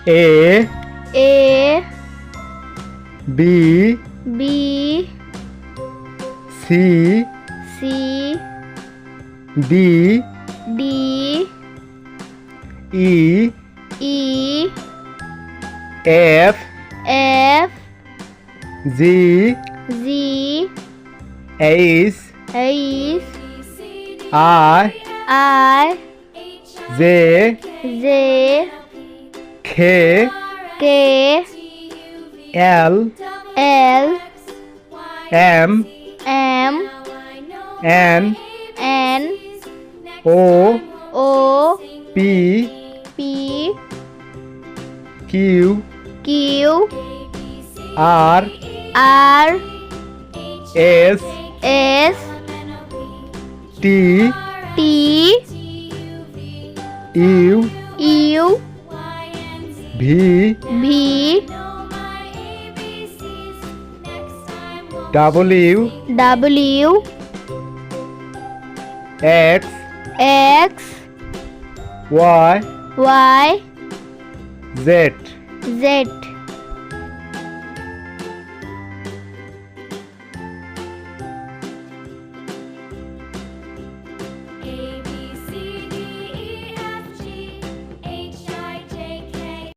A A B B C C D D E E F F G G H H I I J J K K L L M M N N O O P P Q Q R R S S T T U U V V W W X X Y Y Z Z